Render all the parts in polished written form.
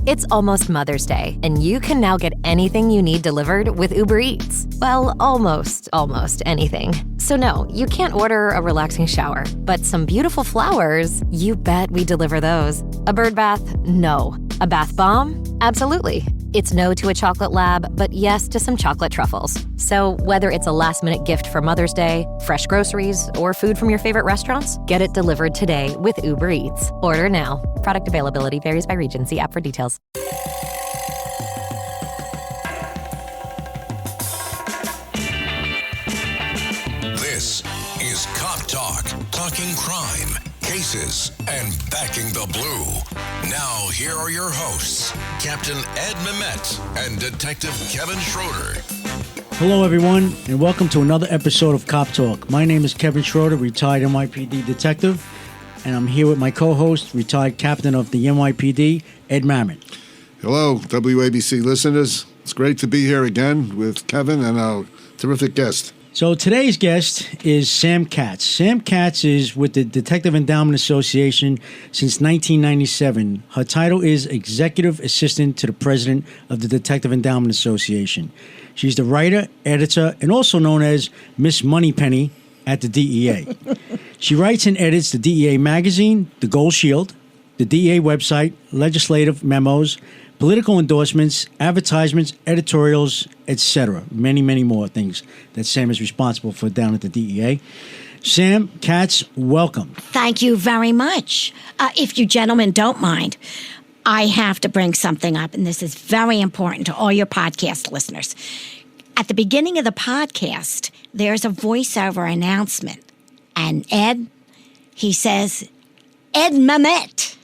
It's almost Mother's Day, and you can now get anything you need delivered with Uber Eats. Well, almost anything. So no, you can't order a relaxing shower, but some beautiful flowers, you bet we deliver those. A bird bath? No. A bath bomb? Absolutely. It's no to a chocolate lab, but yes to some chocolate truffles. So whether it's a last-minute gift for Mother's Day, fresh groceries, or food from your favorite restaurants, get it delivered today with Uber Eats. Order now. Product availability varies by region. See app for details. This is Cop Talk, talking crime, cases, and backing the blue. Now, here are your hosts, Captain Ed Mehmet and Detective Kevin Schroeder. Hello, everyone, and welcome to another episode of Cop Talk. My name is Kevin Schroeder, retired NYPD detective, and I'm here with my co-host, retired captain of the NYPD, Ed Mehmet. Hello, WABC listeners. It's great to be here again with Kevin and our terrific guest. So today's guest is Sam Katz. Sam Katz is with the Detective Endowment Association since 1997. Her title is Executive Assistant to the President of the Detective Endowment Association. She's the writer, editor, and also known as Miss Moneypenny at the DEA. She writes and edits the DEA magazine, the Gold Shield, the DEA website, legislative memos, political endorsements, advertisements, editorials, etc. Many, many more things that Sam is responsible for down at the DEA. Sam Katz, welcome. Thank you very much. If you gentlemen don't mind, I have to bring something up, and this is very important to all your podcast listeners. At the beginning of the podcast, there's a voiceover announcement, and Ed, he says, Ed Mehmet.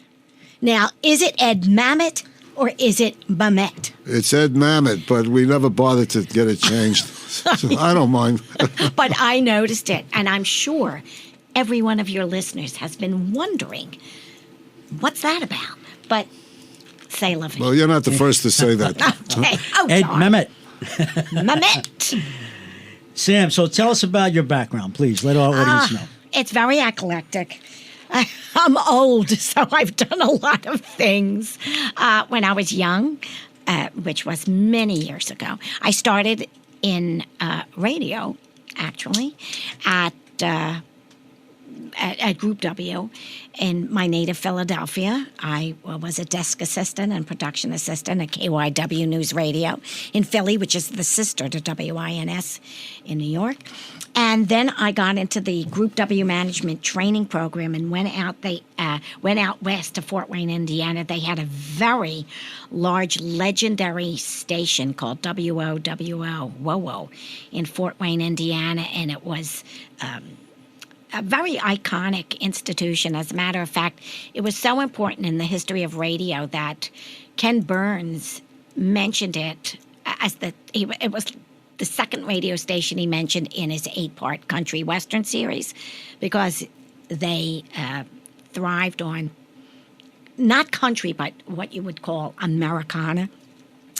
Now, is it Ed Mehmet? Or is it Mehmet? It's Ed Mehmet, but we never bothered to get it changed. So I don't mind. But I noticed it, and I'm sure every one of your listeners has been wondering, what's that about? But say loving. Well, you're not the first to say that. Okay. Oh, Ed God. Mehmet. Mehmet. Sam, so tell us about your background, please. Let our audience know. It's very eclectic. I'm old, so I've done a lot of things. When I was young, which was many years ago, I started in radio, actually, at Group W in my native Philadelphia. I was a desk assistant and production assistant at KYW News Radio in Philly, which is the sister to WINS in New York. And then I got into the Group W management training program and went out west to Fort Wayne, Indiana. They had a very large, legendary station called WOWO in Fort Wayne, Indiana, and it was a very iconic institution. As a matter of fact, it was so important in the history of radio that Ken Burns mentioned it as it was the second radio station he mentioned in his 8-part country western series, because they thrived on not country, but what you would call Americana.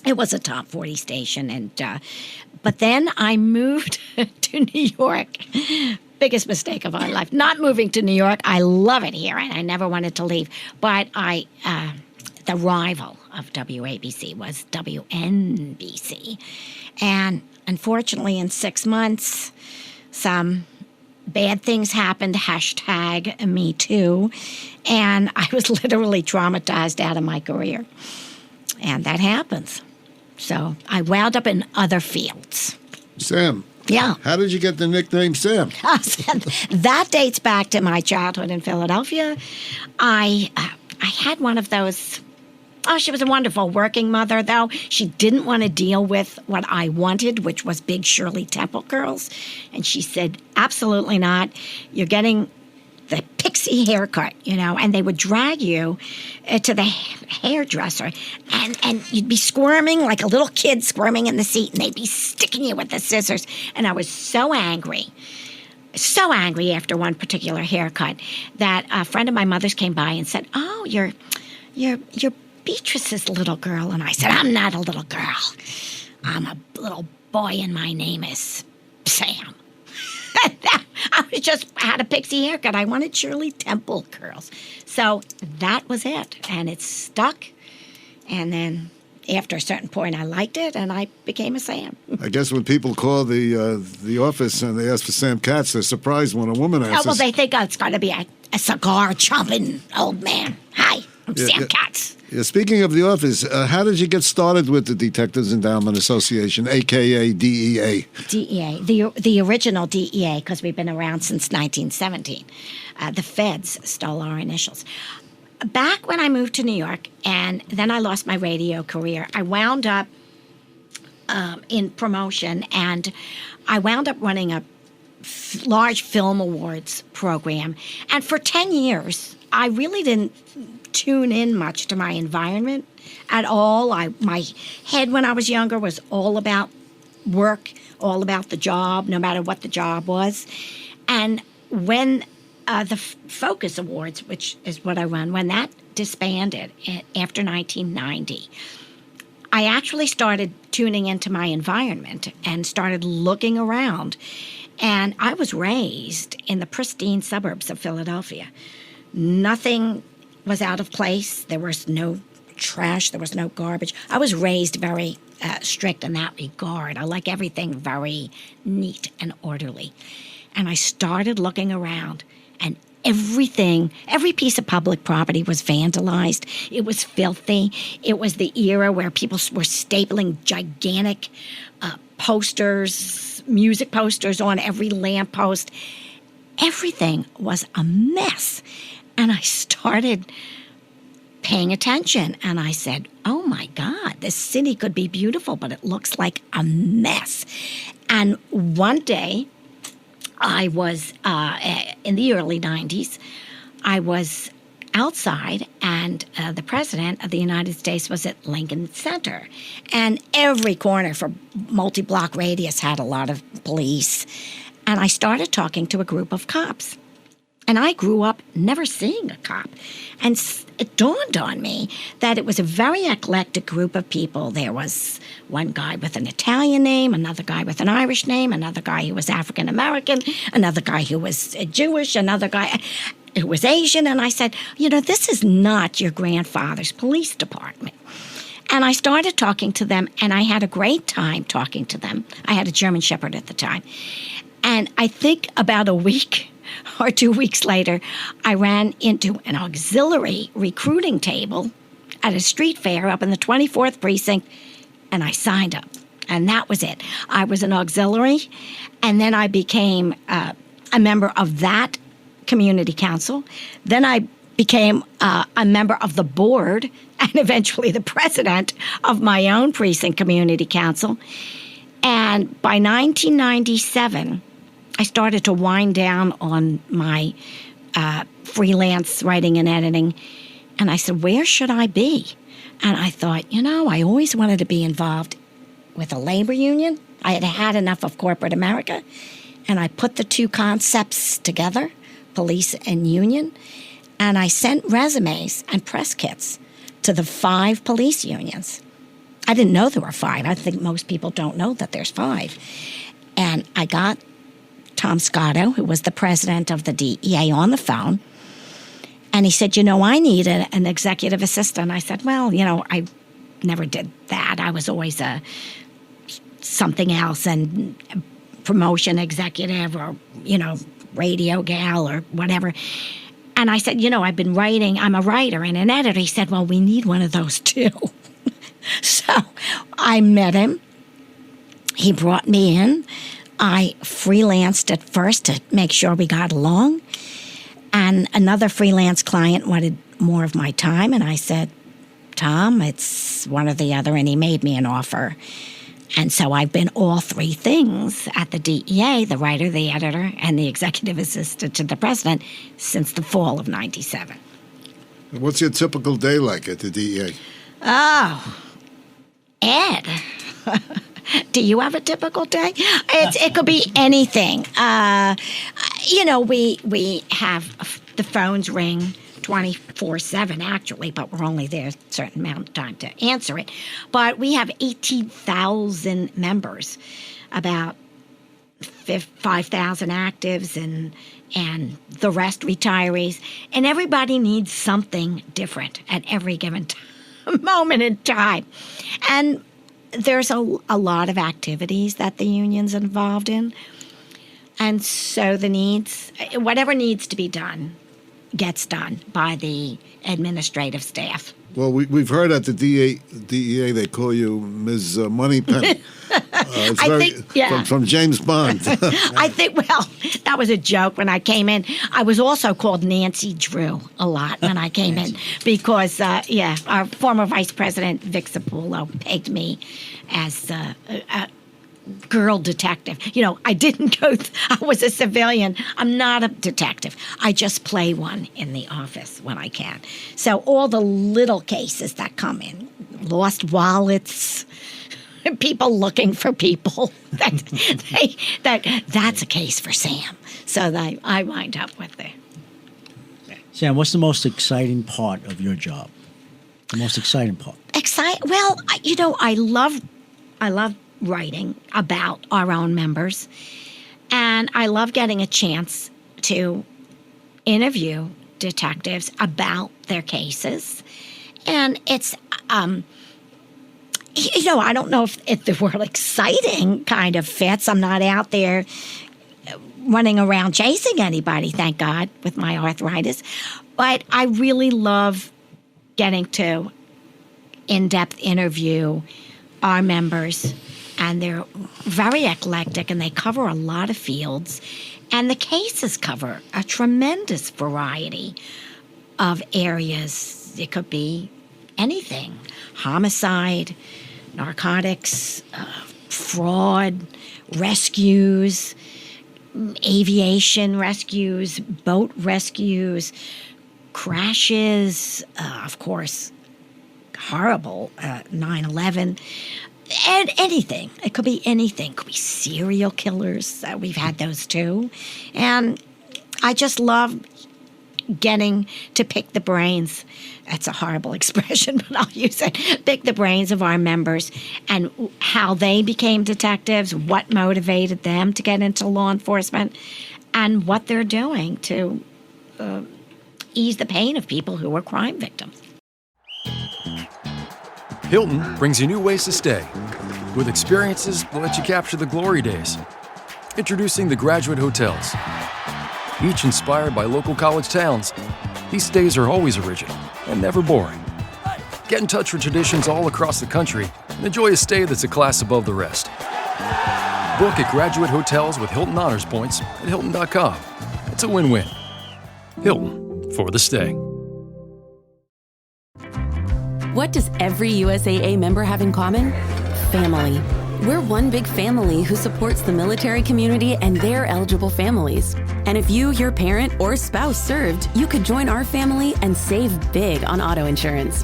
It was a top 40 station, and but then I moved to New York. Biggest mistake of our life. Not moving to New York. I love it here, and I never wanted to leave. But the rival of WABC was WNBC. And unfortunately, in 6 months, some bad things happened, #MeToo, and I was literally traumatized out of my career. And that happens. So I wound up in other fields. Sam. Yeah. How did you get the nickname Sam? That dates back to my childhood in Philadelphia. I had one of those. Oh, she was a wonderful working mother, though. She didn't want to deal with what I wanted, which was big Shirley Temple curls. And she said, absolutely not. You're getting the pixie haircut, and they would drag you to the hairdresser, and you'd be squirming like a little kid squirming in the seat, and they'd be sticking you with the scissors. And I was so angry after one particular haircut that a friend of my mother's came by and said, "Oh, you're Beatrice's little girl." And I said, "I'm not a little girl. I'm a little boy, and my name is Sam." I had a pixie haircut. I wanted Shirley Temple curls. So that was it. And it stuck. And then after a certain point, I liked it, and I became a Sam. I guess when people call the office and they ask for Sam Katz, they're surprised when a woman answers. Oh, well, they think it's going to be a cigar-chomping old man. Hi, I'm Sam Katz. Yeah, speaking of the office, how did you get started with the Detectives Endowment Association, a.k.a. DEA? DEA, the original DEA, because we've been around since 1917. The feds stole our initials. Back when I moved to New York, and then I lost my radio career, I wound up in promotion, and I wound up running a large film awards program. And for 10 years, I really didn't tune in much to my environment at all. My head when I was younger was all about work, all about the job, no matter what the job was. And when the Focus Awards, which is what I run, when that disbanded after 1990, I actually started tuning into my environment and started looking around. And I was raised in the pristine suburbs of Philadelphia. Nothing was out of place. There was no trash. There was no garbage. I was raised very strict in that regard. I like everything very neat and orderly. And I started looking around, and every piece of public property was vandalized. It was filthy. It was the era where people were stapling gigantic posters, music posters on every lamppost. Everything was a mess. And I started paying attention, and I said, oh my God, this city could be beautiful, but it looks like a mess. And one day, I was, in the early 90s, I was outside, and the President of the United States was at Lincoln Center. And every corner for multi-block radius had a lot of police. And I started talking to a group of cops. And I grew up never seeing a cop. And it dawned on me that it was a very eclectic group of people. There was one guy with an Italian name, another guy with an Irish name, another guy who was African American, another guy who was Jewish, another guy who was Asian. And I said, this is not your grandfather's police department. And I started talking to them, and I had a great time talking to them. I had a German Shepherd at the time. And I think about a week or 2 weeks later, I ran into an auxiliary recruiting table at a street fair up in the 24th precinct, and I signed up. And that was it. I was an auxiliary, and then I became a member of that community council. Then I became a member of the board and eventually the president of my own precinct community council. And by 1997, I started to wind down on my freelance writing and editing. And I said, where should I be? And I thought, I always wanted to be involved with a labor union. I had had enough of corporate America. And I put the two concepts together, police and union. And I sent resumes and press kits to the 5 police unions. I didn't know there were 5. I think most people don't know that there's 5. And I got Tom Scotto, who was the president of the DEA, on the phone. And he said, I need an executive assistant. I said, well, I never did that. I was always something else, and promotion executive or, radio gal or whatever. And I said, I've been writing. I'm a writer and an editor. He said, well, we need one of those too. So I met him. He brought me in. I freelanced at first to make sure we got along. And another freelance client wanted more of my time. And I said, Tom, it's one or the other. And he made me an offer. And so I've been all 3 things at the DEA, the writer, the editor, and the executive assistant to the president since the fall of 97. What's your typical day like at the DEA? Oh, Ed. Do you have a typical day? It could be anything. We have the phones ring 24/7, actually, but we're only there a certain amount of time to answer it. But we have 18,000 members, about 5,000 actives, and the rest retirees. And everybody needs something different at every given moment in time. And there's a lot of activities that the union's involved in. And so whatever needs to be done gets done by the administrative staff. Well, we've heard at the DEA they call you Ms. Moneypenny. From James Bond. I think, that was a joke when I came in. I was also called Nancy Drew a lot when I came in because, our former Vice President Vic Zappulo pegged me as a girl detective. I didn't I was a civilian. I'm not a detective. I just play one in the office when I can. So all the little cases that come in, lost wallets, people looking for people, that's a case for Sam. So I wind up with it. Sam, what's the most exciting part of your job? The most exciting part? Well, I love writing about our own members, and I love getting a chance to interview detectives about their cases. And it's, I don't know if the word exciting kind of fits. I'm not out there running around chasing anybody, thank God, with my arthritis. But I really love getting to in-depth interview our members. And they're very eclectic, and they cover a lot of fields. And the cases cover a tremendous variety of areas. It could be anything: homicide, narcotics, fraud, rescues, aviation rescues, boat rescues, crashes, of course, horrible 9/11. And anything. It could be anything. It could be serial killers. We've had those too. And I just love getting to pick the brains. That's a horrible expression, but I'll use it. Pick the brains of our members and how they became detectives, what motivated them to get into law enforcement, and what they're doing to ease the pain of people who are crime victims. Hilton brings you new ways to stay, with experiences that let you capture the glory days. Introducing the Graduate Hotels. Each inspired by local college towns, these stays are always original and never boring. Get in touch with traditions all across the country and enjoy a stay that's a class above the rest. Book at Graduate Hotels with Hilton Honors Points at Hilton.com. It's a win-win. Hilton, for the stay. What does every USAA member have in common? Family. We're one big family who supports the military community and their eligible families. And if you, your parent, or spouse served, you could join our family and save big on auto insurance.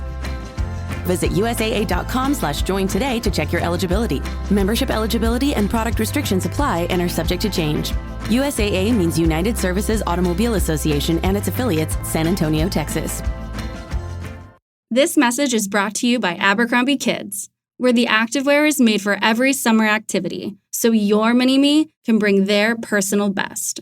Visit USAA.com/join today to check your eligibility. Membership eligibility and product restrictions apply and are subject to change. USAA means United Services Automobile Association and its affiliates, San Antonio, Texas. This message is brought to you by Abercrombie Kids, where the activewear is made for every summer activity, so your mini-me can bring their personal best.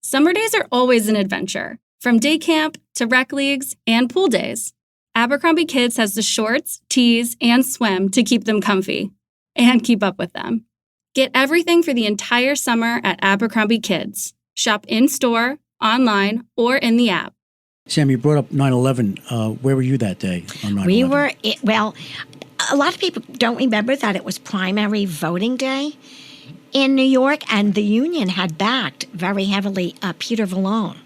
Summer days are always an adventure, from day camp to rec leagues and pool days. Abercrombie Kids has the shorts, tees, and swim to keep them comfy and keep up with them. Get everything for the entire summer at Abercrombie Kids. Shop in-store, online, or in the app. Sam, you brought up 9/11. Where were you that day on 9/11? We were, a lot of people don't remember that it was primary voting day in New York, and the union had backed very heavily Peter Vallone.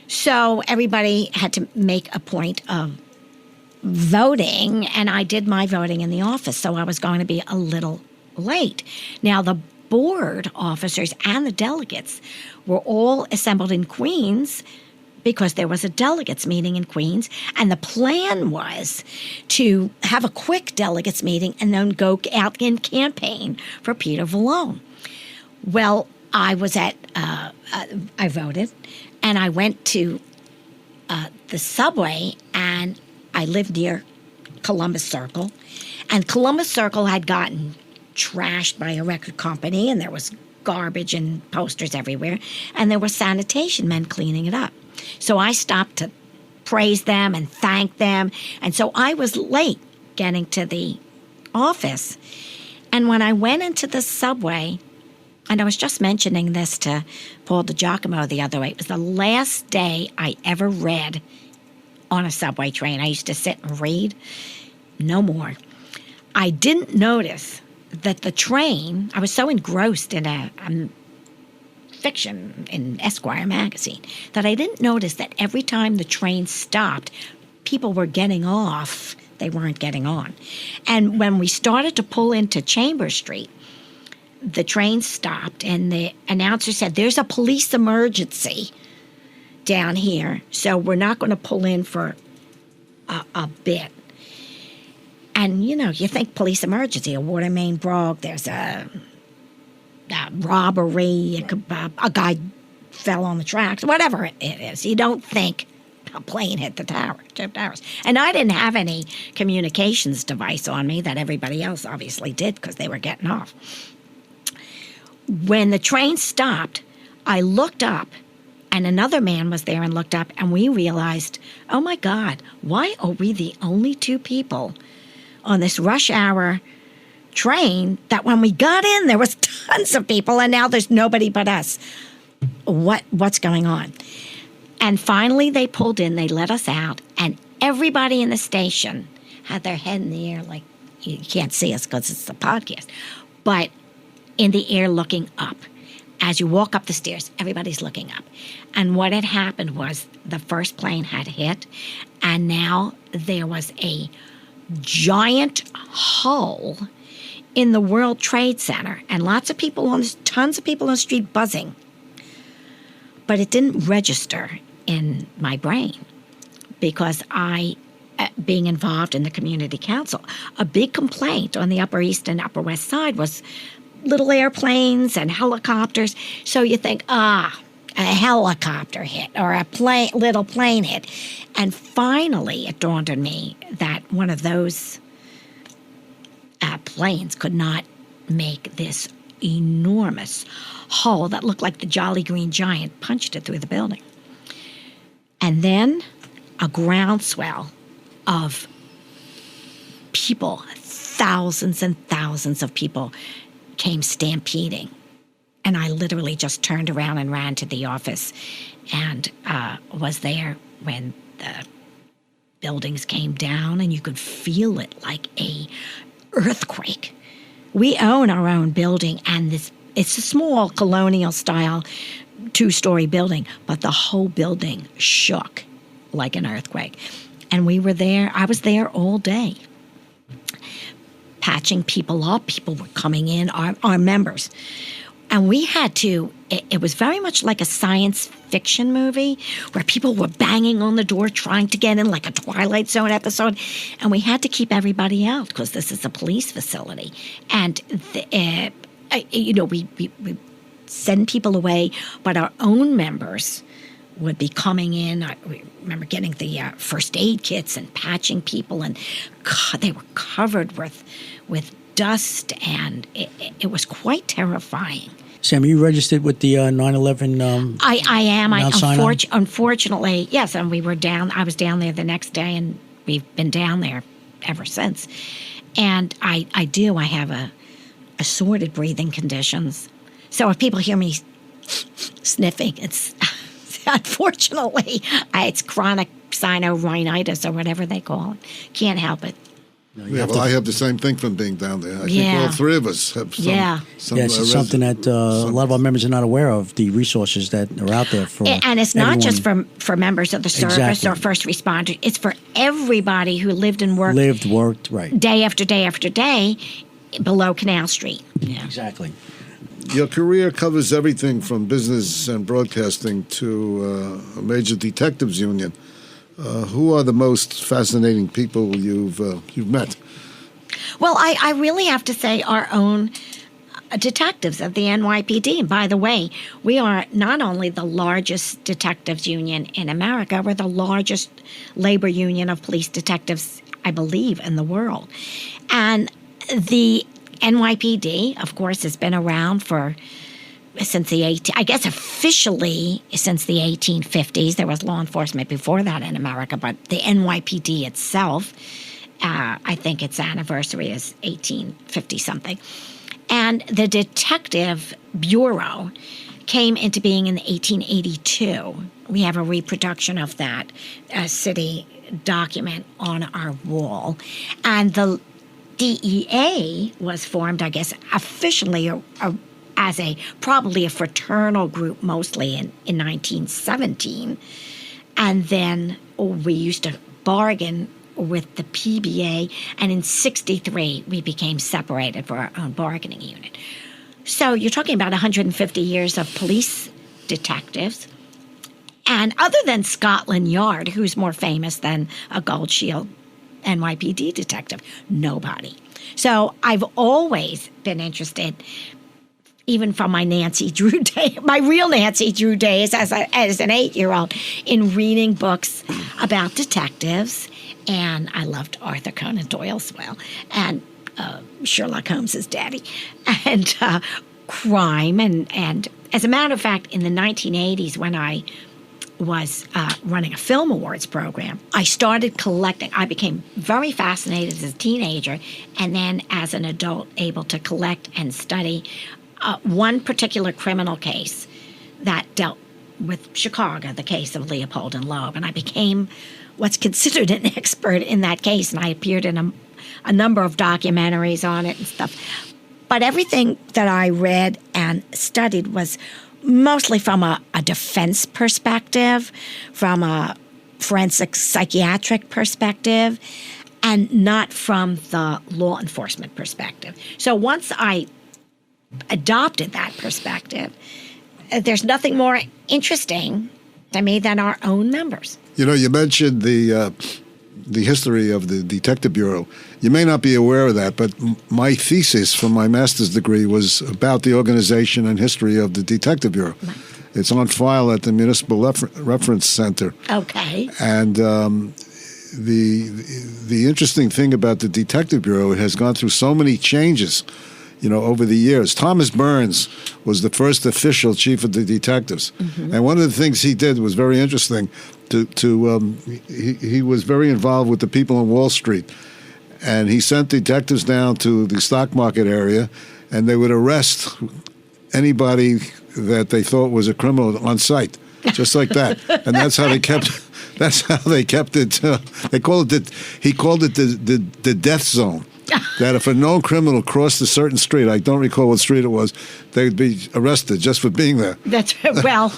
So everybody had to make a point of voting, and I did my voting in the office, so I was going to be a little late. Now, the board officers and the delegates were all assembled in Queens because there was a delegates meeting in Queens, and the plan was to have a quick delegates meeting and then go out and campaign for Peter Vallone. Well, I was I voted, and I went to the subway, and I lived near Columbus Circle, and Columbus Circle had gotten trashed by a record company, and there was garbage and posters everywhere, and there were sanitation men cleaning it up. So I stopped to praise them and thank them. And so I was late getting to the office. And when I went into the subway, and I was just mentioning this to Paul DiGiacomo the other way, it was the last day I ever read on a subway train. I used to sit and read. No more. I didn't notice that the train, I was so engrossed in a fiction in Esquire magazine that I didn't notice that every time the train stopped, people were getting off. They weren't getting on. And when we started to pull into Chambers Street, the train stopped and the announcer said, there's a police emergency down here, so we're not going to pull in for a bit. And, you know, you think police emergency, a water main broke, there's a robbery, a guy fell on the tracks, whatever it is. You don't think a plane hit the towers. And I didn't have any communications device on me that everybody else obviously did because they were getting off. When the train stopped, I looked up, and another man was there and looked up, and we realized, oh my God, why are we the only two people on this rush hour train that when we got in, there was tons of people, and now there's nobody but us? What's going on? And finally they pulled in, they let us out, and everybody in the station had their head in the air, like, you can't see us because it's a podcast, but in the air looking up. As you walk up the stairs, everybody's looking up. And what had happened was the first plane had hit, and now there was a giant hole in the World Trade Center, and tons of people on the street buzzing. But it didn't register in my brain because I, being involved in the community council, a big complaint on the Upper East and Upper West Side was little airplanes and helicopters. So you think, a helicopter hit or a little plane hit. And finally it dawned on me that one of those planes could not make this enormous hole that looked like the Jolly Green Giant punched it through the building. And then a groundswell of people, thousands and thousands of people, came stampeding. And I literally just turned around and ran to the office and was there when the buildings came down, and you could feel it like a earthquake. We own our own building, and it's a small colonial-style 2-story building, but the whole building shook like an earthquake. And we were there. I was there all day, patching people up. People were coming in, our members. And we had to, it was very much like a science fiction movie where people were banging on the door trying to get in, like a Twilight Zone episode. And we had to keep everybody out because this is a police facility. And, we send people away, but our own members would be coming in. I remember getting the first aid kits and patching people, and they were covered with dust, and it was quite terrifying. Sam, are you registered with the 9/11? I am. Unfortunately, yes. And I was down there the next day, and we've been down there ever since. And I have assorted breathing conditions. So if people hear me sniffing, it's unfortunately it's chronic sinusitis or whatever they call it. Can't help it. No, I have the same thing from being down there. I think all three of us have some. It's something that a lot of our members are not aware of, the resources that are out there for and it's everyone. Not just for members of the service or first responders. It's for everybody who lived and worked right, day after day after day below Canal Street. Yeah. Exactly. Your career covers everything from business and broadcasting to a major detectives union. Who are the most fascinating people you've met? Well, I really have to say our own detectives of the NYPD. And by the way, we are not only the largest detectives union in America, we're the largest labor union of police detectives, I believe, in the world. And the NYPD, of course, has been around for since I guess officially since the 1850s. There was law enforcement before that in America, but the NYPD itself, I think its anniversary is 1850 something. And the Detective Bureau came into being in 1882. We have a reproduction of that city document on our wall. And the DEA was formed, I guess, officially as probably a fraternal group, mostly in 1917. And then we used to bargain with the PBA, and in 1963 we became separated for our own bargaining unit. So you're talking about 150 years of police detectives. And other than Scotland Yard, who's more famous than a Gold Shield NYPD detective? Nobody. So I've always been interested, even from my Nancy Drew day, my real Nancy Drew days as an 8-year-old, in reading books about detectives. And I loved Arthur Conan Doyle as well, and Sherlock Holmes' daddy, and crime. And as a matter of fact, in the 1980s, when I was running a film awards program, I started collecting. I became very fascinated as a teenager, and then as an adult, able to collect and study one particular criminal case that dealt with Chicago, the case of Leopold and Loeb. And I became what's considered an expert in that case, and I appeared in a number of documentaries on it and stuff. But everything that I read and studied was mostly from a defense perspective, from a forensic psychiatric perspective, and not from the law enforcement perspective. So once I adopted that perspective, there's nothing more interesting to me than our own members. You know, you mentioned the history of the Detective Bureau. You may not be aware of that, but my thesis for my master's degree was about the organization and history of the Detective Bureau. It's on file at the Municipal Reference Center. Okay. And the interesting thing about the Detective Bureau, it has gone through so many changes, you know, over the years. Thomas Burns was the first official chief of the detectives. Mm-hmm. And one of the things he did was very interesting. He was very involved with the people on Wall Street. And he sent detectives down to the stock market area, and they would arrest anybody that they thought was a criminal on sight, just like that. And that's how they kept. That's how they kept it. He called it the death zone. That if a known criminal crossed a certain street, I don't recall what street it was, they would be arrested just for being there. That's well.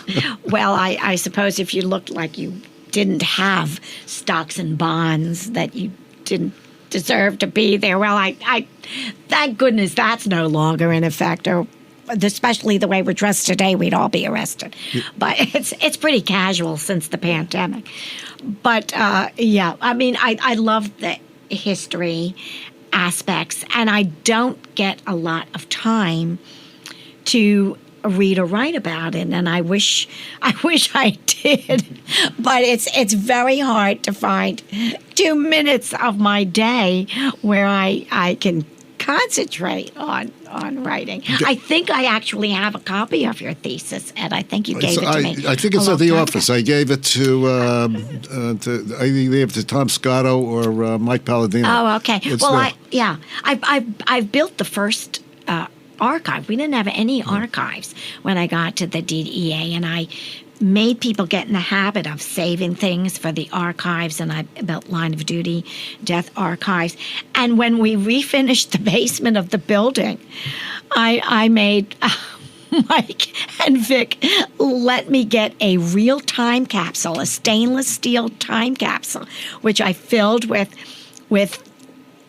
I suppose if you looked like you didn't have stocks and bonds, that you didn't deserve to be there. Well, I thank goodness that's no longer in effect, or especially the way we're dressed today, we'd all be arrested. Yeah. But it's pretty casual since the pandemic. But yeah, I mean, I love the history aspects, and I don't get a lot of time to read or write about it, and I wish I did. But it's very hard to find 2 minutes of my day where I can concentrate on writing. I think I actually have a copy of your thesis, Ed. I think you gave it to me. I think it's at the office. I gave it to Tom Scotto or Mike Palladino. Oh, okay. I've built the first archive. We didn't have any archives when I got to the DEA, and I made people get in the habit of saving things for the archives, and I built line of duty death archives. And when we refinished the basement of the building, I made Mike and Vic let me get a real time capsule, a stainless steel time capsule, which I filled with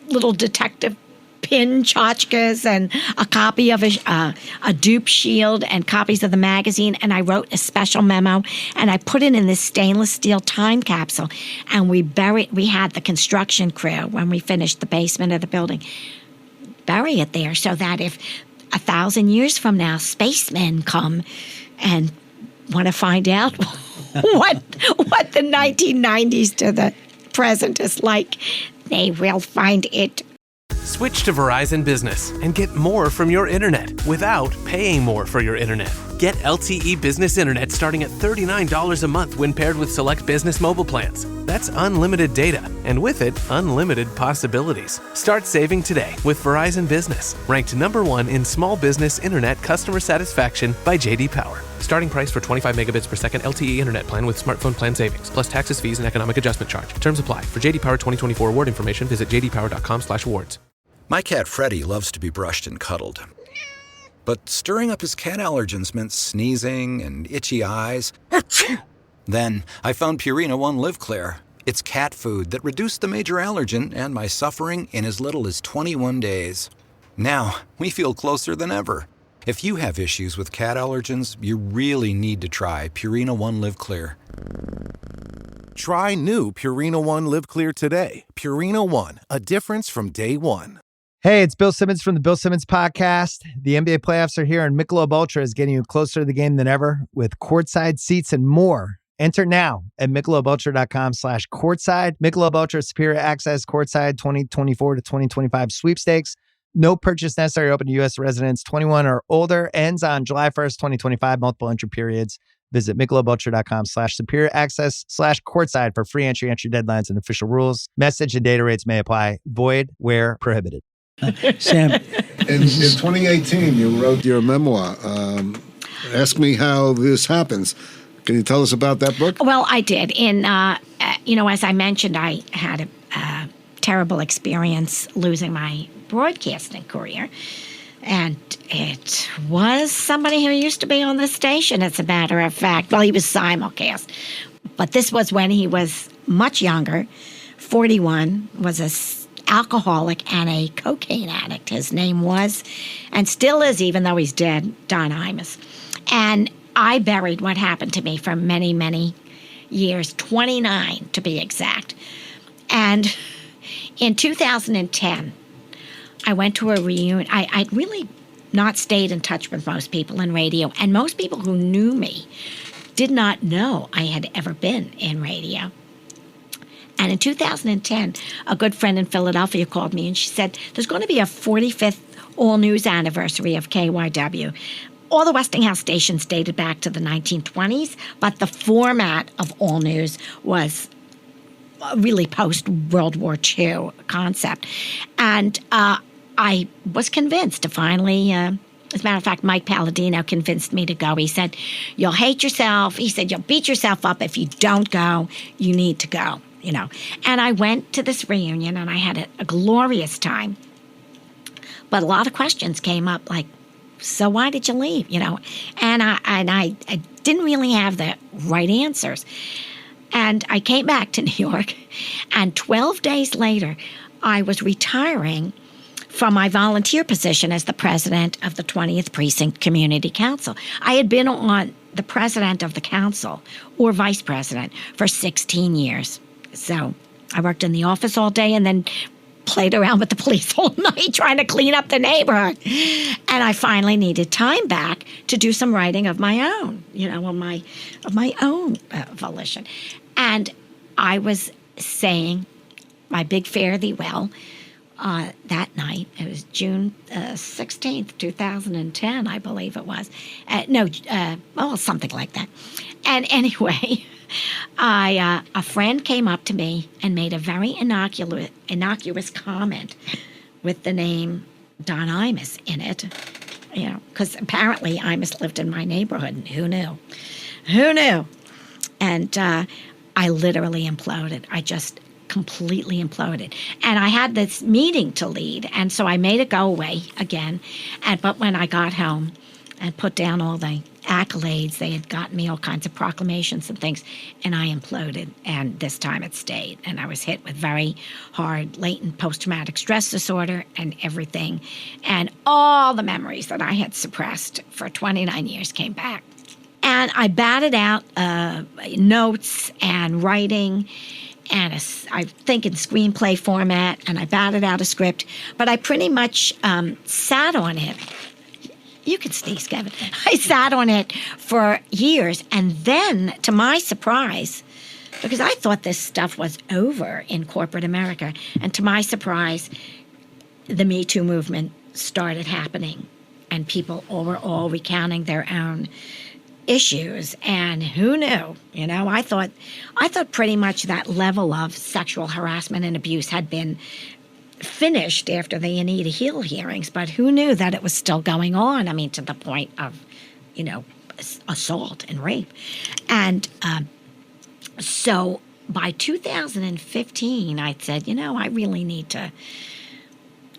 little detective pin tchotchkes and a copy of a dupe shield and copies of the magazine, and I wrote a special memo, and I put it in this stainless steel time capsule, and we had the construction crew, when we finished the basement of the building, bury it there so that if 1,000 years from now spacemen come and want to find out what the 1990s to the present is like, they will find it. Switch to Verizon Business and get more from your internet without paying more for your internet. Get LTE Business Internet starting at $39 a month when paired with select business mobile plans. That's unlimited data, and with it, unlimited possibilities. Start saving today with Verizon Business, ranked #1 in small business internet customer satisfaction by J.D. Power. Starting price for 25 megabits per second LTE internet plan with smartphone plan savings, plus taxes, fees, and economic adjustment charge. Terms apply. For J.D. Power 2024 award information, visit jdpower.com/awards. My cat Freddie loves to be brushed and cuddled. But stirring up his cat allergens meant sneezing and itchy eyes. Then I found Purina One Live Clear. It's cat food that reduced the major allergen and my suffering in as little as 21 days. Now, we feel closer than ever. If you have issues with cat allergens, you really need to try Purina One Live Clear. Try new Purina One Live Clear today. Purina One, a difference from day one. Hey, it's Bill Simmons from the Bill Simmons Podcast. The NBA playoffs are here, and Michelob Ultra is getting you closer to the game than ever with courtside seats and more. Enter now at MichelobUltra.com/courtside. Michelob Ultra Superior Access Courtside 2024 to 2025 sweepstakes. No purchase necessary. Open to U.S. residents 21 or older. Ends on July 1st, 2025. Multiple entry periods. Visit MichelobUltra.com/superior access/courtside for free entry deadlines, and official rules. Message and data rates may apply. Void where prohibited. Sam, in 2018, you wrote your memoir. Ask Me How This Happens. Can you tell us about that book? Well, I did. As I mentioned, I had a terrible experience losing my broadcasting career. And it was somebody who used to be on the station, as a matter of fact. Well, he was simulcast. But this was when he was much younger, 41, was an alcoholic and a cocaine addict. His name was, and still is, even though he's dead, Don Imus. And I buried what happened to me for many, many years, 29 to be exact. And in 2010, I went to a reunion. I'd really not stayed in touch with most people in radio, and most people who knew me did not know I had ever been in radio. And in 2010, a good friend in Philadelphia called me, and she said, there's going to be a 45th all-news anniversary of KYW. All the Westinghouse stations dated back to the 1920s, but the format of all news was really post-World War II concept. And I was convinced to finally, as a matter of fact, Mike Palladino convinced me to go. He said, you'll hate yourself. He said, you'll beat yourself up if you don't go. You need to go, And I went to this reunion, and I had a glorious time. But a lot of questions came up, like, so why did you leave, And I didn't really have the right answers. And I came back to New York, and 12 days later, I was retiring from my volunteer position as the president of the 20th Precinct Community Council. I had been on the president of the council, or vice president, for 16 years. So I worked in the office all day and then played around with the police all night trying to clean up the neighborhood. And I finally needed time back to do some writing of my own, of my own volition. And I was saying my big fare thee well that night. It was June 16th, 2010, I believe it was. Something like that. And anyway, a friend came up to me and made a very innocuous comment with the name Don Imus in it, because apparently Imus lived in my neighborhood, and who knew? And I literally imploded. I just completely imploded. And I had this meeting to lead, and so I made it go away again. But when I got home and put down all the accolades, they had gotten me all kinds of proclamations and things, and I imploded. And this time it stayed. And I was hit with very hard latent post-traumatic stress disorder and everything. And all the memories that I had suppressed for 29 years came back. And I batted out notes and writing, and I think in screenplay format, and I batted out a script, but I pretty much sat on it. You can sneeze, Kevin. I sat on it for years, and then, to my surprise, because I thought this stuff was over in corporate America, and to my surprise, the Me Too movement started happening, and people were all recounting their own issues. And who knew? You know, I thought pretty much that level of sexual harassment and abuse had been finished after the Anita Hill hearings, but who knew that it was still going on? I mean, to the point of, you know, assault and rape. And so by 2015, I said, you know, I really need to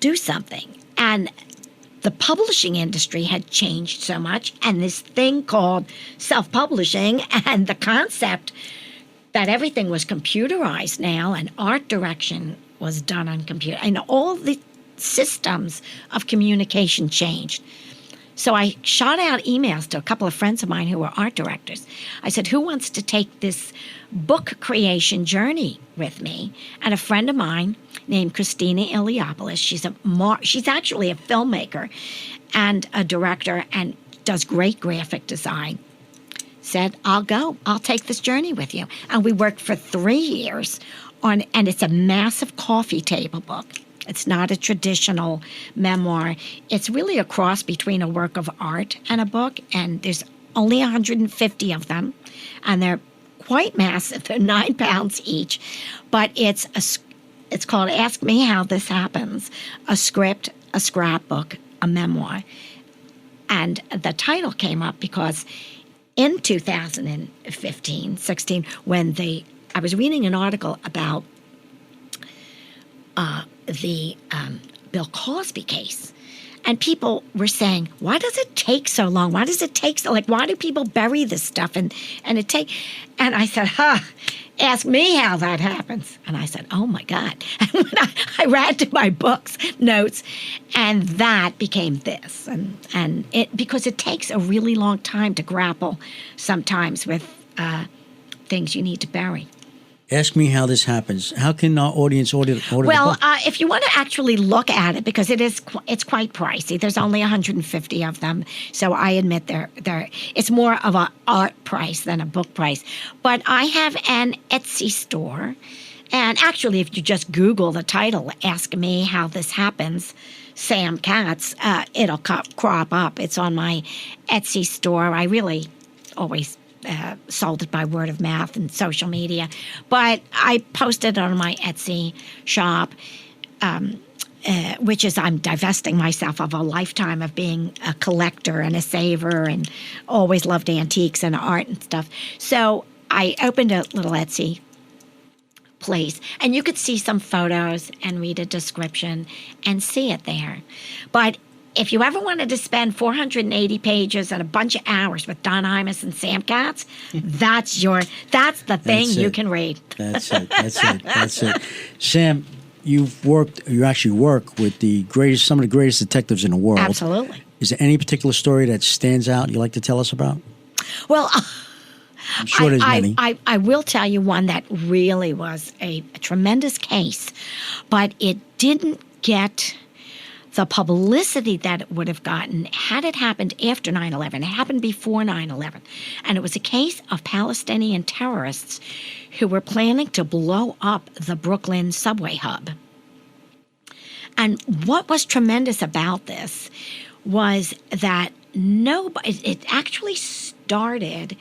do something. And the publishing industry had changed so much, and this thing called self-publishing and the concept that everything was computerized now and art direction was done on computer, and all the systems of communication changed. So I shot out emails to a couple of friends of mine who were art directors. I said, who wants to take this book creation journey with me? And a friend of mine named Christina Iliopoulos, she's actually a filmmaker and a director and does great graphic design, said, I'll go. I'll take this journey with you. And we worked for 3 years and it's a massive coffee table book. It's not a traditional memoir. It's really a cross between a work of art and a book, and there's only 150 of them, and they're quite massive. They're 9 pounds each, but it's called Ask Me How This Happens, a script, a scrapbook, a memoir. And the title came up because in 2015-16, when I was reading an article about the Bill Cosby case, and people were saying, why does it take so long? Why does it take so, why do people bury this stuff? And I said, ask me how that happens. And I said, oh my God. And when I ran to my books, notes, and that became this. And it, because it takes a really long time to grapple sometimes with things you need to bury. Ask me how this happens. How can our audience order the book? If you want to actually look at it, because it's quite pricey. There's only 150 of them, so I admit it's more of an art price than a book price. But I have an Etsy store, and actually, if you just Google the title, "Ask Me How This Happens," Sam Katz, it'll crop up. It's on my Etsy store. I really always sold it by word of mouth and social media, but I posted it on my Etsy shop, which is I'm divesting myself of a lifetime of being a collector and a saver and always loved antiques and art and stuff. So I opened a little Etsy place, and you could see some photos and read a description and see it there. But if you ever wanted to spend 480 pages and a bunch of hours with Don Imus and Sam Katz, that's the thing you can read. That's it. Sam, you actually work with some of the greatest detectives in the world. Absolutely. Is there any particular story that stands out you'd like to tell us about? Well, I'm sure there's many. I will tell you one that really was a tremendous case, but it didn't get the publicity that it would have gotten had it happened after 9/11. It happened before 9/11. And it was a case of Palestinian terrorists who were planning to blow up the Brooklyn subway hub. And what was tremendous about this was that it actually started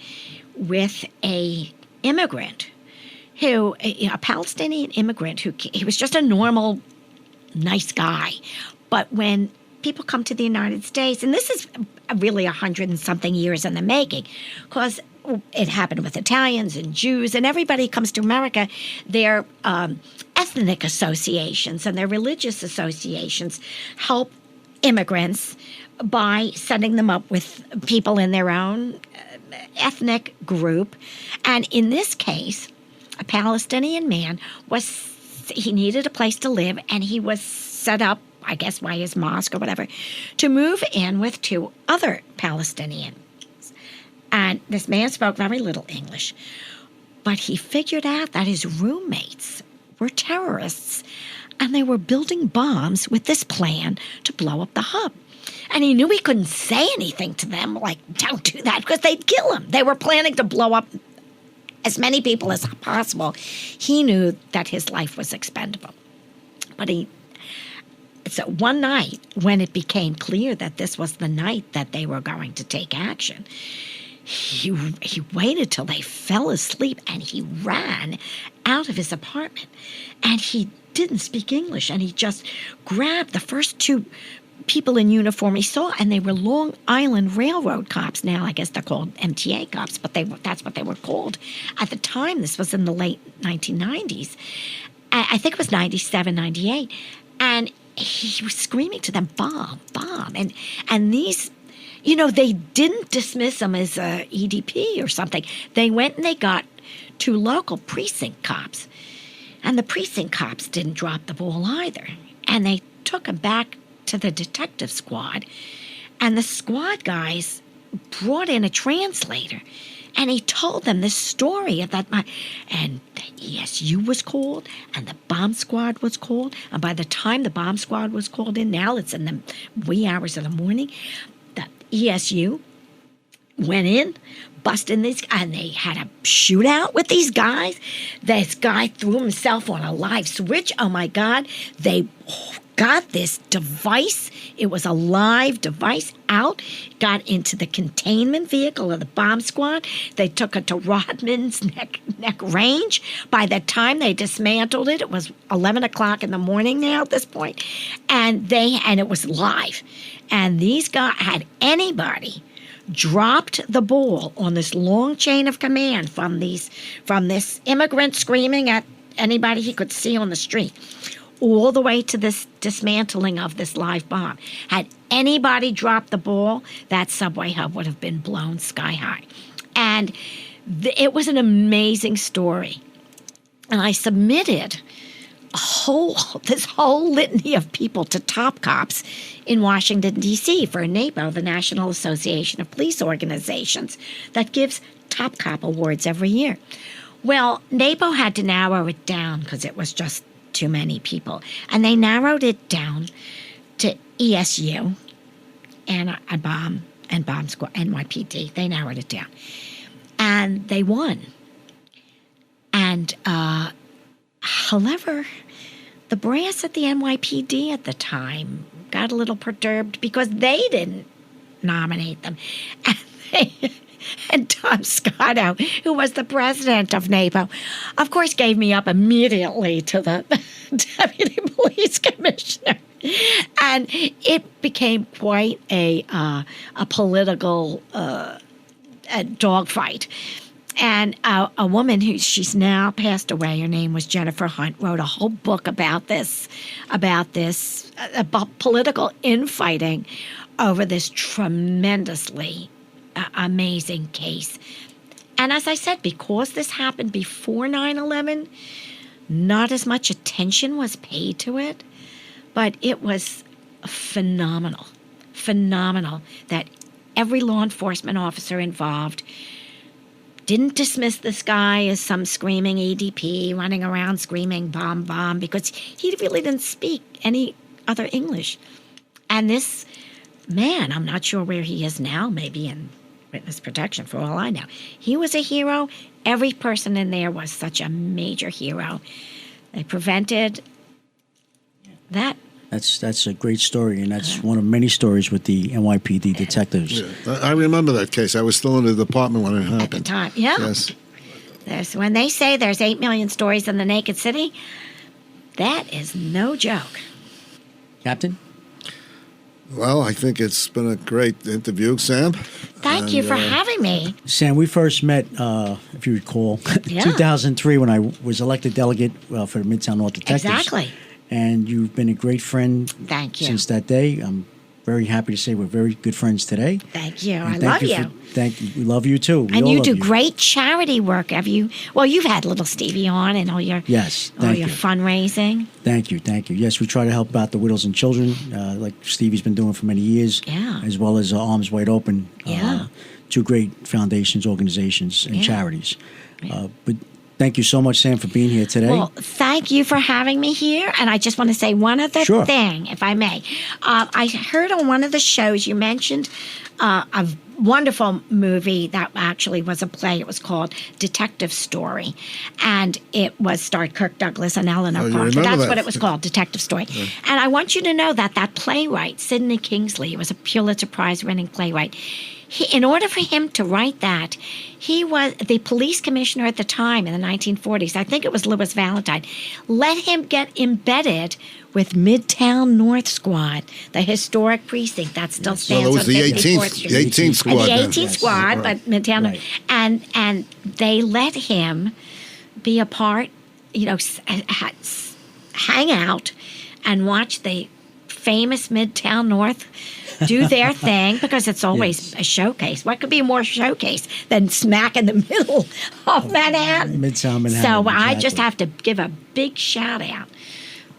with a Palestinian immigrant who he was just a normal, nice guy. But when people come to the United States, and this is really 100 and something years in the making, because it happened with Italians and Jews, and everybody comes to America, their ethnic associations and their religious associations help immigrants by setting them up with people in their own ethnic group. And in this case, a Palestinian man he needed a place to live, and he was set up, I guess by his mosque or whatever, to move in with 2 other Palestinians. And this man spoke very little English, but he figured out that his roommates were terrorists, and they were building bombs with this plan to blow up the hub. And he knew he couldn't say anything to them, like, don't do that, because they'd kill him. They were planning to blow up as many people as possible. He knew that his life was expendable. But So one night, when it became clear that this was the night that they were going to take action, he waited till they fell asleep and he ran out of his apartment. And he didn't speak English, and he just grabbed the first two people in uniform he saw, and they were Long Island Railroad cops. Now I guess they're called MTA cops, but that's what they were called at the time. This was in the late 1990s. I think it was 97, 98. And he was screaming to them, bomb, bomb. And these, you know, they didn't dismiss him as a EDP or something. They went and they got two local precinct cops. And the precinct cops didn't drop the ball either. And they took him back to the detective squad. And the squad guys brought in a translator. And he told them this story of that. And the ESU was called, and the bomb squad was called. And by the time the bomb squad was called in, now it's in the wee hours of the morning, the ESU went in, busted these, and they had a shootout with these guys. This guy threw himself on a live switch. Oh my God. They got this device. It was a live device out, got into the containment vehicle of the bomb squad. They took it to Rodman's neck range. By the time they dismantled it, it was 11 o'clock in the morning now at this point. And it was live. And these guys, had anybody dropped the ball on this long chain of command from this immigrant screaming at anybody he could see on the street, all the way to this dismantling of this live bomb. Had anybody dropped the ball, that subway hub would have been blown sky high. And it was an amazing story. And I submitted this whole litany of people to top cops in Washington, D.C. for NAPO, the National Association of Police Organizations, that gives top cop awards every year. Well, NAPO had to narrow it down because it was just too many people. And they narrowed it down to ESU and a bomb squad, NYPD. They narrowed it down. And they won. And, however, the brass at the NYPD at the time got a little perturbed because they didn't nominate them. And Tom Scotto, who was the president of NAPO, of course gave me up immediately to the deputy police commissioner. And it became quite a political dogfight. And a woman she's now passed away, her name was Jennifer Hunt, wrote a whole book about political infighting over this tremendously amazing case. And as I said, because this happened before 9/11, not as much attention was paid to it, but it was phenomenal that every law enforcement officer involved didn't dismiss this guy as some screaming EDP running around screaming bomb, bomb, because he really didn't speak any other English. And this man, I'm not sure where he is now, maybe in witness protection for all I know. He was a hero. Every person in there was such a major hero. They prevented that. That's a great story, and that's one of many stories with the NYPD detectives. Yeah, I remember that case. I was still in the department when it happened. At the time, yeah. Yes. When they say there's 8 million stories in the Naked City, that is no joke. Captain? Well, I think it's been a great interview, Sam. Thank you for having me. Sam, we first met, if you recall, 2003 when I was elected delegate for the Midtown North Detectives. Exactly. And you've been a great friend since that day. I'm very happy to say we're very good friends today. Thank you. I love you. Thank you. We love you too. And you do great charity work. You've had Little Stevie on and all your fundraising. Thank you. Yes, we try to help out the widows and children, like Stevie's been doing for many years. Yeah. As well as Arms Wide Open. Yeah. Two great foundations, organizations, and charities. Yeah. But Thank you so much, Sam, for being here today. Well, thank you for having me here. And I just want to say one other thing, if I may. I heard on one of the shows you mentioned a wonderful movie that actually was a play. It was called Detective Story. And it was starred Kirk Douglas and Eleanor Parker. That's what it was called, Detective Story. Yeah. And I want you to know that playwright, Sidney Kingsley, was a Pulitzer Prize-winning playwright. In order for him to write that, he was the police commissioner at the time in the 1940s. I think it was Louis Valentine. Let him get embedded with Midtown North Squad, the historic precinct that still stands on 54th Street. The 18th Squad. The 18th Squad, but Midtown. Right. And they let him be a part, hang out and watch the famous Midtown North do their thing, because it's always a showcase. What could be more showcase than smack in the middle of Manhattan? Midtown Manhattan. So I just have to give a big shout out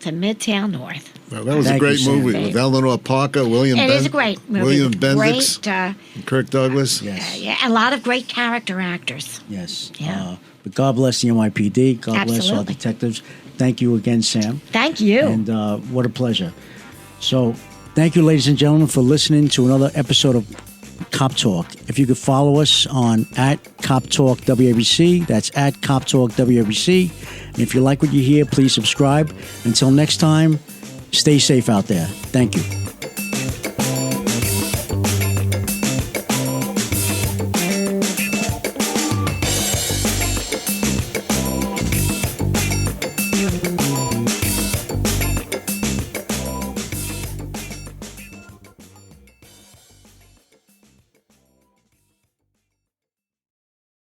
to Midtown North. Well, that was a great movie with Eleanor Parker, William Bendix. It is a great movie. William Bendix, and Kirk Douglas. Yeah, a lot of great character actors. Yes. Yeah. But God bless the NYPD. God bless our detectives. Thank you again, Sam. Thank you. And what a pleasure. So, thank you, ladies and gentlemen, for listening to another episode of Cop Talk. If you could follow us on @CopTalkWABC, that's @CopTalkWABC. And if you like what you hear, please subscribe. Until next time, stay safe out there. Thank you.